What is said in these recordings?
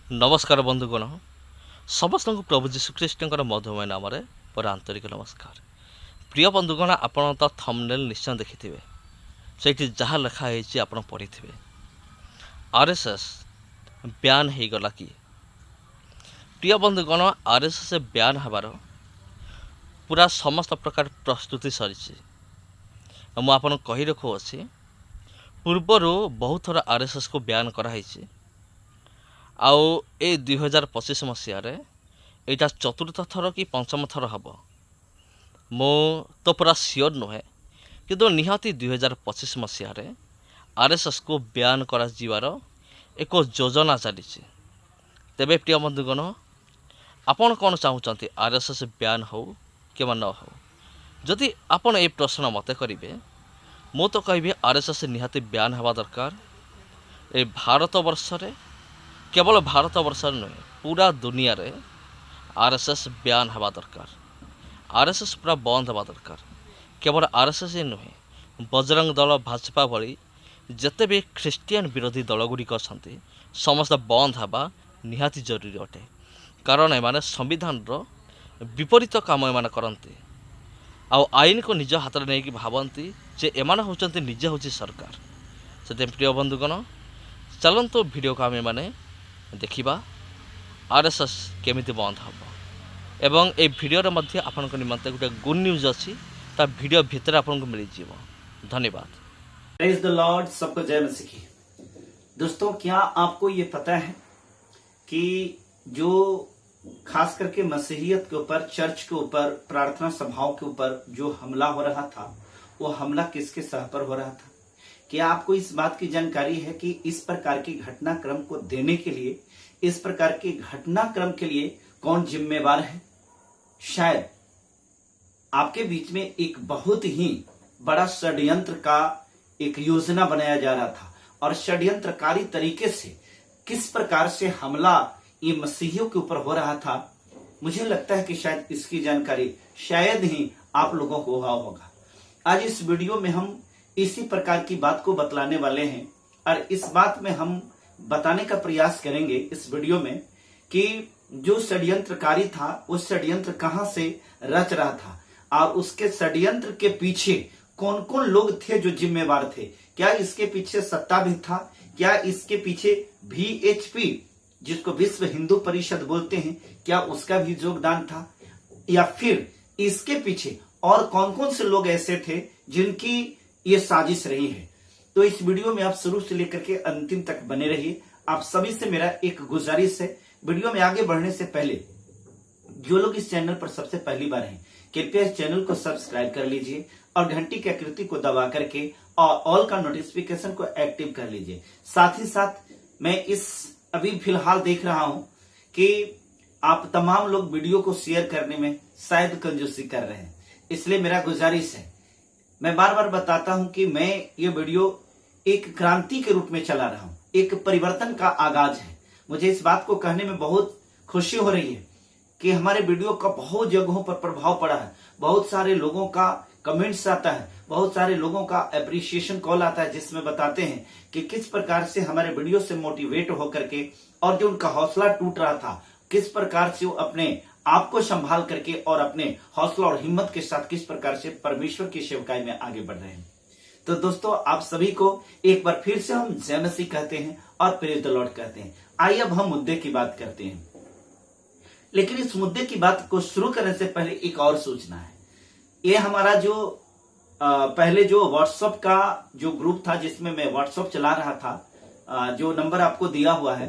नमस्कार बंधुगण समस्त प्रभु जीशुख्रीष्ण मधुमय नाम मोर आंतरिक नमस्कार। प्रिय बंधुगण आपण तो थंबनेल निश्चय देखि से जहाँ लिखाई आप पढ़ी आरएसएस ब्यान हो गला कि प्रिय बंधुगण आरएसएस ब्यान हबार पूरा समस्त प्रकार प्रस्तुति सरी मुझे कही रखुच्छी पूर्वर बहुत थर आरएसएस को ब्यान कराई आउ ए 2025 मसीह यहाँ चतुर्थ थर कि पंचम थर हम मो तो पूरा सियोर नुहे कि निहाती 2025 मसीह आरएसएस को ब्यान कर एक योजना चली। तेबे प्रिय बंधुगण आपण कौन चाहते आरएसएस ब्यान हो कि न हो? जदि आपण ए प्रश्न मत करेंगे मु तो कहि आरएसएस निहाती ब्यान हवा दरकार। ए भारत वर्ष रे केवल भारत वर्ष नुहे पूरा दुनिया रे आरएसएस ब्यान हवा दरकार। आरएसएस पूरा बंद हवा दरकार। केवल आरएसएस ही नुहे बजरंग दल भाजपा भली जिते भी ख्रीस्टियन विरोधी दलगुड़िक अच्छा समस्त बंद हवा निहाती जरूरी अटे। कारण एमाने संविधान विपरीत काम एमाने करते आउ आईन को निज हाथ में नहीं भावती जे एमाने होचंती निजे होची सरकार। से प्रिय बंधुगण चलंतु वीडियो को आम माने देखिबा आरएसएस केमिति बंद हम एवं ए वीडियो मध्य आपन को निमंते गोटे गुड न्यूज अच्छी ता वीडियो भितर आपन को मिल जीवो। धन्यवाद। Praise the Lord. सबको जय मसीह की। दोस्तों क्या आपको ये पता है कि जो खास करके मसीहियत के ऊपर, चर्च के ऊपर, प्रार्थना सभाओं के ऊपर जो हमला हो रहा था वो हमला किसके सह पर हो रहा था? क्या आपको इस बात की जानकारी है कि इस प्रकार के घटनाक्रम को देने के लिए, इस प्रकार के घटनाक्रम के लिए कौन जिम्मेवार है? शायद आपके बीच में एक बहुत ही बड़ा षड्यंत्र का एक योजना बनाया जा रहा था और षड्यंत्रकारी तरीके से किस प्रकार से हमला ये मसीहियों के ऊपर हो रहा था, मुझे लगता है कि शायद इसकी जानकारी शायद ही आप लोगों को हुआ होगा। आज इस वीडियो में हम इसी प्रकार की बात को बतलाने वाले हैं और इस बात में हम बताने का प्रयास करेंगे इस वीडियो में कि जो षड्यंत्रकारी था वो षड्यंत्र कहां से रच रहा था और उसके षड्यंत्र के पीछे कौन कौन लोग थे जो जिम्मेवार थे। क्या इसके पीछे सत्ता भी था? क्या इसके पीछे VHP जिसको विश्व हिंदू परिषद बोलते हैं, क्या उसका भी योगदान था? या फिर इसके पीछे और कौन कौन से लोग ऐसे थे जिनकी ये साजिश रही है? तो इस वीडियो में आप शुरू से लेकर के अंतिम तक बने रहिए। आप सभी से मेरा एक गुजारिश है, वीडियो में आगे बढ़ने से पहले जो लोग इस चैनल पर सबसे पहली बार हैं कृपया इस चैनल को सब्सक्राइब कर लीजिए और घंटी की आकृति को दबा करके और ऑल का नोटिफिकेशन को एक्टिव कर लीजिए। साथ ही साथ मैं इस अभी फिलहाल देख रहा हूं कि आप तमाम लोग वीडियो को शेयर करने में शायद कंजूसी कर रहे हैं, इसलिए मेरा गुजारिश है, मैं बार बार बताता हूं कि मैं ये वीडियो एक क्रांति के रूप में चला रहा हूं, एक परिवर्तन का आगाज है। मुझे इस बात को कहने में बहुत खुशी हो रही है कि हमारे वीडियो का बहुत जगहों पर प्रभाव पड़ा है। बहुत सारे लोगों का कमेंट्स आता है, बहुत सारे लोगों का एप्रिसिएशन कॉल आता है जिसमें बताते हैं कि किस प्रकार से हमारे वीडियो से मोटिवेट होकर के और जो उनका हौसला टूट रहा था किस प्रकार से वो अपने आप को संभाल करके और अपने हौसला और हिम्मत के साथ किस प्रकार से परमेश्वर की सेवकाई में आगे बढ़ रहे हैं। तो दोस्तों आप सभी को एक बार फिर से हम जय मसीह कहते हैं और प्रेज द लॉर्ड कहते हैं। आइए अब हम मुद्दे की बात करते हैं, लेकिन इस मुद्दे की बात को शुरू करने से पहले एक और सूचना है। ये हमारा जो पहले जो व्हाट्सएप का जो ग्रुप था जिसमें मैं व्हाट्सएप चला रहा था, जो नंबर आपको दिया हुआ है,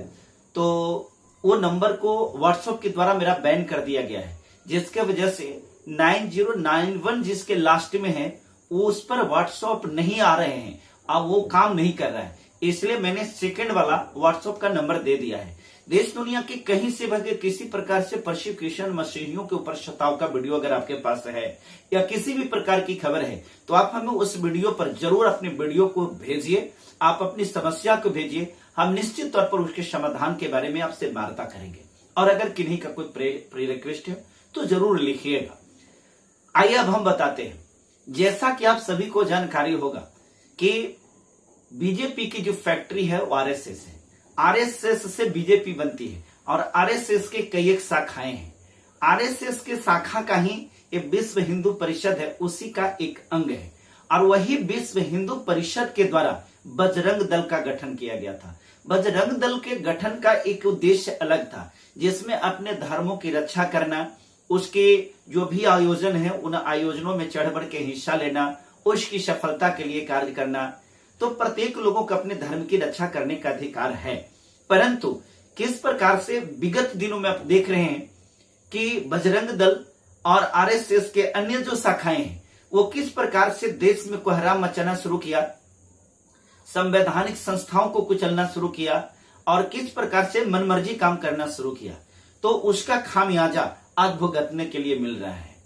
तो वो नंबर को व्हाट्सएप के द्वारा मेरा बैन कर दिया गया है, जिसके वजह से 9091 जिसके लास्ट में है वो उस पर व्हाट्सएप नहीं आ रहे हैं, अब वो काम नहीं कर रहा है। इसलिए मैंने सेकंड वाला व्हाट्सएप का नंबर दे दिया है। देश दुनिया के कहीं से भी किसी प्रकार से परसिक्यूशन, मसीहियों के ऊपर शताव का वीडियो अगर आपके पास है या किसी भी प्रकार की खबर है तो आप हमें उस वीडियो पर जरूर अपने वीडियो को भेजिए, आप अपनी समस्या को भेजिए, हम निश्चित तौर पर उसके समाधान के बारे में आपसे वार्ता करेंगे। और अगर किन्हीं का कोई प्रे रिक्वेस्ट है तो जरूर लिखिएगा। आइए अब हम बताते हैं, जैसा कि आप सभी को जानकारी होगा कि बीजेपी की जो फैक्ट्री है वो आरएसएस है। आरएसएस से बीजेपी बनती है और आरएसएस के कई एक शाखाएं हैं। आरएसएस के शाखा का ही ये विश्व हिंदू परिषद है, उसी का एक अंग है। और वही विश्व हिंदू परिषद के द्वारा बजरंग दल का गठन किया गया था। बजरंग दल के गठन का एक उद्देश्य अलग था, जिसमें अपने धर्मों की रक्षा करना, उसके जो भी आयोजन है उन आयोजनों में चढ़ बढ़ के हिस्सा लेना, उसकी सफलता के लिए कार्य करना। तो प्रत्येक लोगों को अपने धर्म की रक्षा करने का अधिकार है, परंतु किस प्रकार से विगत दिनों में आप देख रहे हैं कि बजरंग दल और आरएसएस के अन्य जो शाखाएं हैं वो किस प्रकार से देश में कोहराम मचाना शुरू किया, संवैधानिक संस्थाओं को कुचलना शुरू किया और किस प्रकार से मनमर्जी काम करना शुरू किया। तो उसका खामियाजा आज भुगतने के लिए मिल रहा है।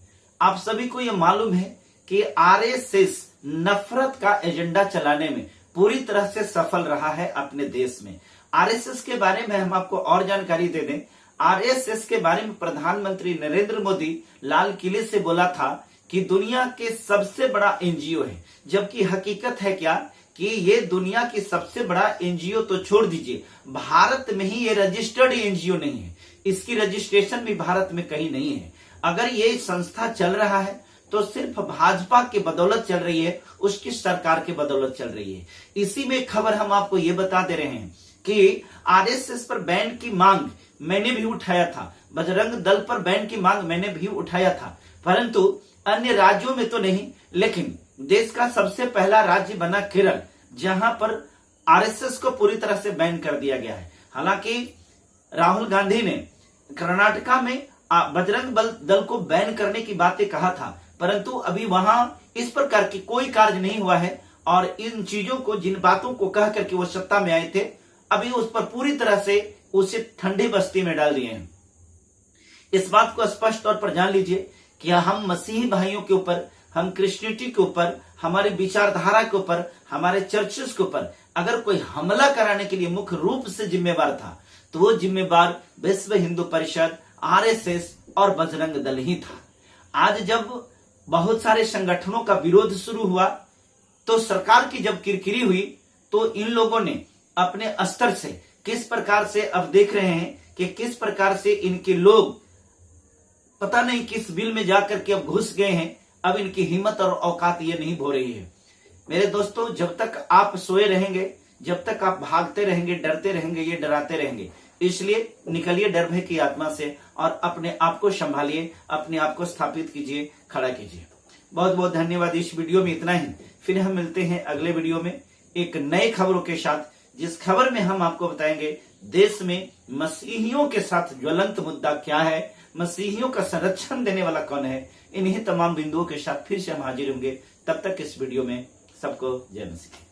आप सभी को यह मालूम है कि आरएसएस नफरत का एजेंडा चलाने में पूरी तरह से सफल रहा है अपने देश में। आरएसएस के बारे में हम आपको और जानकारी दे दें। आरएसएस के बारे में प्रधानमंत्री नरेंद्र मोदी लाल किले से बोला था कि दुनिया के सबसे बड़ा एनजीओ है, जबकि हकीकत है क्या कि ये दुनिया की सबसे बड़ा एनजीओ तो छोड़ दीजिए, भारत में ही ये रजिस्टर्ड एनजीओ नहीं है, इसकी रजिस्ट्रेशन भी भारत में कहीं नहीं है। अगर ये संस्था चल रहा है तो सिर्फ भाजपा के बदौलत चल रही है, उसकी सरकार के बदौलत चल रही है। इसी में खबर हम आपको ये बता दे रहे हैं कि आरएसएस पर बैन की मांग मैंने भी उठाया था, बजरंग दल पर बैन की मांग मैंने भी उठाया था, परंतु अन्य राज्यों में तो नहीं, लेकिन देश का सबसे पहला राज्य बना केरल, जहां पर आरएसएस को पूरी तरह से बैन कर दिया गया है। हालांकि राहुल गांधी ने कर्नाटका में बजरंग दल को बैन करने की बातें कहा था, परंतु अभी वहां इस प्रकार की कोई कार्य नहीं हुआ है और इन चीजों को, जिन बातों को कह करके वो सत्ता में आए थे, अभी उस पर पूरी तरह से उसे ठंडी बस्ती में डाल दिए हैं। इस बात को स्पष्ट तौर पर जान लीजिए कि हम मसीही भाइयों के ऊपर, हम क्रिश्चियनिटी के ऊपर, हमारे विचारधारा के ऊपर, हमारे चर्चेस के ऊपर अगर कोई हमला कराने के लिए मुख्य रूप से जिम्मेवार था तो वो जिम्मेवार विश्व हिंदू परिषद, आरएसएस और बजरंग दल ही था। आज जब बहुत सारे संगठनों का विरोध शुरू हुआ तो सरकार की जब किरकिरी हुई तो इन लोगों ने अपने स्तर से किस प्रकार से अब देख रहे हैं कि किस प्रकार से इनके लोग पता नहीं किस बिल में जाकर के अब घुस गए हैं। अब इनकी हिम्मत और औकात ये नहीं हो रही है। मेरे दोस्तों, जब तक आप सोए रहेंगे, जब तक आप भागते रहेंगे, डरते रहेंगे, ये डराते रहेंगे। इसलिए निकलिए डर भय की आत्मा से और अपने आप को संभालिए, अपने आप को स्थापित कीजिए, खड़ा कीजिए। बहुत बहुत धन्यवाद। इस वीडियो में इतना ही। फिर हम मिलते हैं अगले वीडियो में एक नए खबरों के साथ, जिस खबर में हम आपको बताएंगे देश में मसीहियों के साथ ज्वलंत मुद्दा क्या है, मसीहियों का संरक्षण देने वाला कौन है। इन्हीं तमाम बिंदुओं के साथ फिर से हम हाजिर होंगे। तब तक इस वीडियो में सबको जय मसीह।